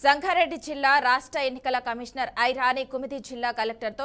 సంగారెడ్డి జిల్లా రాష్ట్ర ఎన్నికల కమిషనర్ ఐ రాణి కుమిది జిల్లా కలెక్టర్తో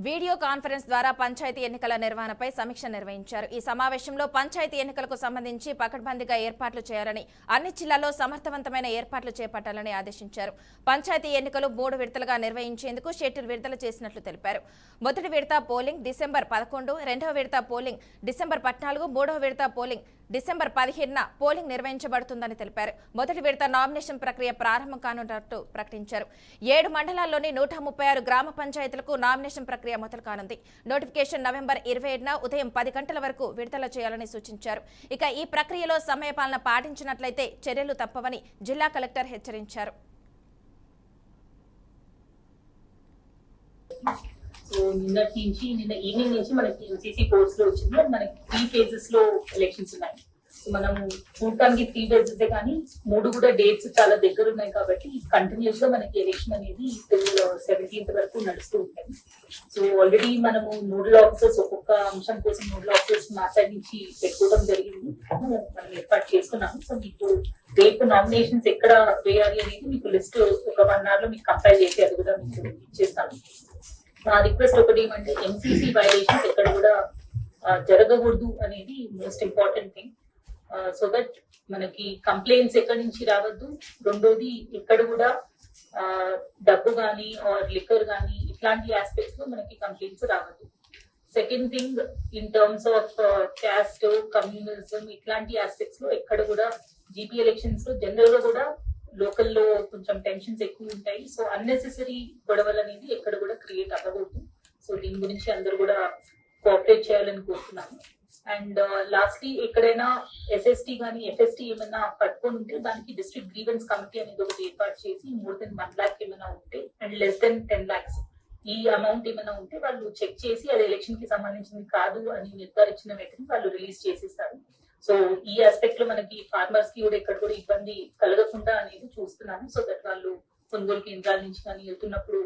వీడియో కాన్ఫరెన్స్ ద్వారా పంచాయతీ ఎన్నికల నిర్వహణపై సమీక్ష నిర్వహించారు. ఈ సమావేశంలో పంచాయతీ ఎన్నికలకు సంబంధించి పకడ్బందీగా ఏర్పాట్లు చేయాలని, అన్ని జిల్లాల్లో సమర్థవంతమైన ఏర్పాట్లు చేపట్టాలని ఆదేశించారు. పంచాయతీ ఎన్నికలు 3 విడతలుగా నిర్వహించేందుకు షెడ్యూల్ విడుదల చేసినట్లు తెలిపారు. మొదటి విడత పోలింగ్ డిసెంబర్ 11, రెండవ విడత పోలింగ్ డిసెంబర్ 14, మూడవ విడత పోలింగ్ డిసెంబర్ 15న పోలింగ్ నిర్వహించబడుతుందని తెలిపారు. మొదటి విడత నామినేషన్ ప్రక్రియ ప్రారంభం కానున్నట్టు ప్రకటించారు. 7 మండలాల్లోని 136 గ్రామ పంచాయతీలకు నామినేషన్ ప్రక్రియ మొదలు కానుంది. నోటిఫికేషన్ నవంబర్ 27న ఉదయం 10 గంటల వరకు విడుదల చేయాలని సూచించారు. ఇక ఈ ప్రక్రియలో సమయపాలన పాటించినట్లయితే చర్యలు తప్పవని జిల్లా కలెక్టర్ హెచ్చరించారు. నిన్న ఈవినింగ్ నుంచి మనకి యూసీసీ కోర్స్ లో వచ్చింది. మనకి 3 phases లో ఎలక్షన్స్ ఉన్నాయి. మనం చూడటానికి 3 phases కానీ 3 కూడా డేట్స్ చాలా దగ్గర ఉన్నాయి కాబట్టి కంటిన్యూస్ గా మనకి ఎలక్షన్ అనేది 17th వరకు నడుస్తూ ఉంటుంది. సో ఆల్రెడీ మనము నోడల్ ఆఫీసర్స్ ఒక్కొక్క అంశం కోసం నోడల్ ఆఫీసర్స్ మా సైడ్ నుంచి పెట్టుకోవడం జరిగింది. మనం ఏర్పాటు చేసుకున్నాము. సో మీకు రేపు నామినేషన్స్ ఎక్కడ వేయాలి అనేది మీకు లిస్ట్ ఒక 1 hour లో మీకు కంపైల్ చేసి అది కూడా మీకు ఇచ్చేస్తాను. నా రిక్వెస్ట్ ఒకటి ఏమంటే ఎంసీసీ వైలేషన్స్ ఎక్కడ కూడా జరగకూడదు అనేది most important thing. So that మనకి కంప్లైంట్స్ ఎక్కడి నుంచి రావద్దు. రెండోది ఎక్కడ కూడా డబ్బు కానీ ఆర్ లిక్కర్ కానీ ఇట్లాంటి ఆస్పెక్ట్స్ లో మనకి కంప్లైంట్స్ రావద్దు. Second thing in terms of caste, communalism ఇట్లాంటి ఆస్పెక్ట్స్ లో ఎక్కడ కూడా జీపీ ఎలక్షన్స్ లో జనరల్ గా కూడా లోకల్లో కొంచెం టెన్షన్స్ ఎక్కువ ఉంటాయి. సో అన్నెసెసరీ గొడవలు అనేది ఎక్కడ కూడా క్రియేట్ అవ్వకూడదు. సో దీని గురించి అందరూ కూడా కోఆపరేట్ చేయాలని కోరుతున్నాను. అండ్ లాస్ట్లీ ఎక్కడైనా ఎస్ఎస్టీ కానీ ఎఫ్ఎస్టీ ఏమైనా పట్టుకొని ఉంటే దానికి డిస్ట్రిక్ట్ గ్రీవెన్స్ కమిటీ అనేది ఒకటి ఏర్పాటు చేసి more than 1 lakh ఏమైనా ఉంటే అండ్ less than 10 lakhs ఈ అమౌంట్ ఏమైనా ఉంటే వాళ్ళు చెక్ చేసి అది ఎలక్షన్ కి సంబంధించింది కాదు అని నిర్ధారించిన వెంటనే వాళ్ళు రిలీజ్ చేసేస్తారు. సో ఈ ఆస్పెక్ట్ లో మనకి ఫార్మర్స్ కి కూడా ఎక్కడ కూడా ఇబ్బంది కలగకుండా అనేది చూస్తున్నాము. సో దట్ వాళ్ళు కొనుగోలు కేంద్రాల నుంచి కానీ వెళ్తున్నప్పుడు